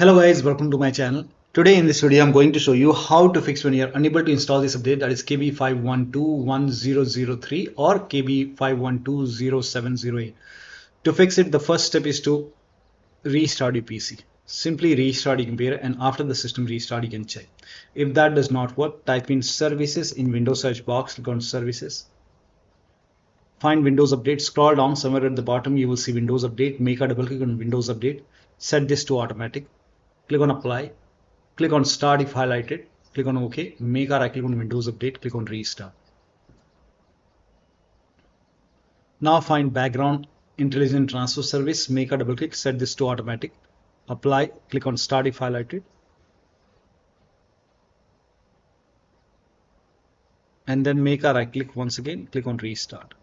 Hello guys, welcome to my channel. Today in this video I'm going to show you how to fix when you're unable to install this update, that is KB5121003 or KB5120708. To fix it, the first step is to restart your PC. Simply restart your computer, and after the system restart you can check. If that does not work, type in services in Windows search box, click on services. Find Windows Update, scroll down somewhere at the bottom you will see Windows Update. Make a double click on Windows Update, set this to automatic. Click on apply, click on start if highlighted, click on OK, make a right click on Windows Update, click on restart. Now find background intelligent transfer service, make a double click, set this to automatic, apply, click on start if highlighted, and then make a right click once again, click on restart.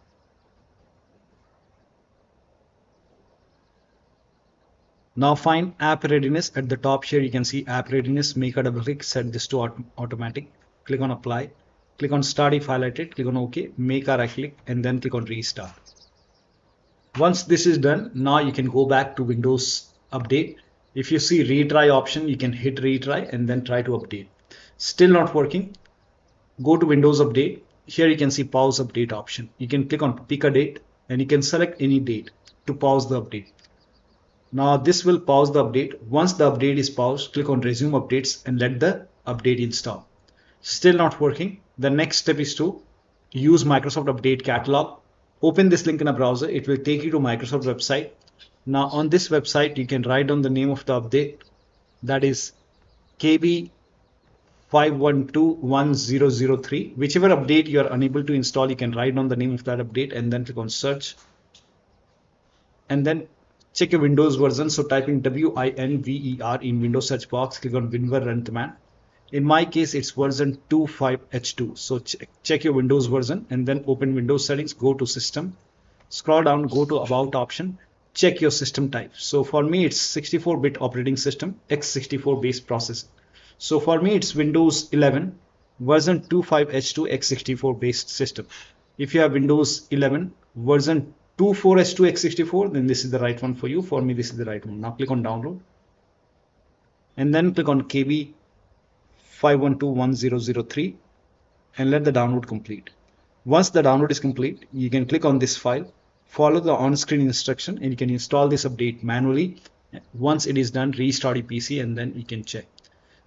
Now find app readiness. At the top here you can see app readiness, make a double click, set this to automatic, click on apply, click on start if highlighted, click on OK, make a right click, and then click on restart. Once this is done, now you can go back to Windows Update. If you see retry option, you can hit retry and then try to update. Still not working, go to Windows Update. Here you can see pause update option. You can click on pick a date and you can select any date to pause the update. Now this will pause the update. Once the update is paused, click on resume updates and let the update install. Still not working. The next step is to use Microsoft Update Catalog. Open this link in a browser. It will take you to Microsoft website. Now on this website, you can write down the name of the update. That is KB5121003. Whichever update you are unable to install, you can write down the name of that update and then click on search. And then check your Windows version. So type in WINVER in Windows search box, click on WinVer run command. In my case, it's version 25H2. So check your Windows version and then open Windows settings, go to system, scroll down, go to about option, check your system type. So for me, it's 64-bit operating system, x64 based processor. So for me, it's Windows 11 version 25H2 x64 based system. If you have Windows 11 version 24H2 x64, then this is the right one for you. For me, this is the right one. Now click on download and then click on KB5121003 and let the download complete. Once the download is complete, you can click on this file, follow the on-screen instruction, and you can install this update manually. Once it is done, restart your PC and then you can check.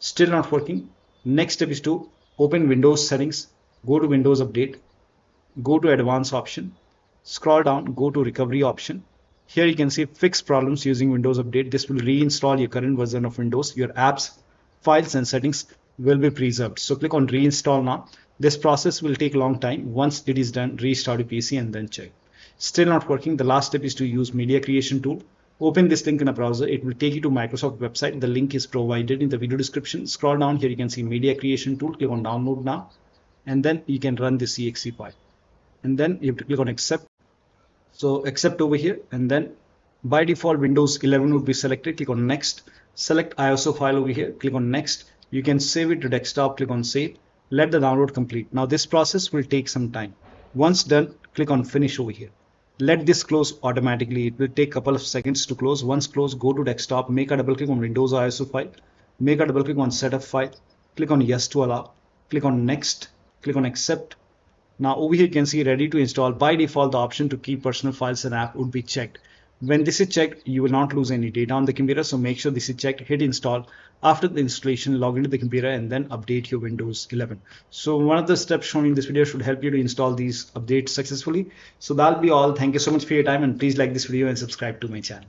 Still not working. Next step is to open Windows settings, go to Windows Update, go to advanced option, scroll down, go to recovery option. Here you can see fix problems using Windows Update. This will reinstall your current version of Windows. Your apps, files and settings will be preserved. So click on reinstall now. This process will take a long time. Once it is done, restart your PC and then check. Still not working. The last step is to use media creation tool. Open this link in a browser. It will take you to Microsoft website. The link is provided in the video description. Scroll down here. You can see media creation tool. Click on download now. And then you can run this exe file. And then you have to click on accept. So accept over here, and then by default Windows 11 would be selected. Click on next, select ISO file over here, click on next. You can save it to desktop, click on save, let the download complete. Now this process will take some time. Once done, click on finish over here. Let this close automatically. It will take a couple of seconds to close. Once closed, go to desktop, make a double click on Windows ISO file, make a double click on setup file, click on yes to allow, click on next, click on accept. Now over here you can see ready to install. By default, the option to keep personal files and app would be checked. When this is checked, you will not lose any data on the computer. So make sure this is checked, hit install. After the installation, log into the computer and then update your Windows 11. So one of the steps shown in this video should help you to install these updates successfully. So that'll be all. Thank you so much for your time, and please like this video and subscribe to my channel.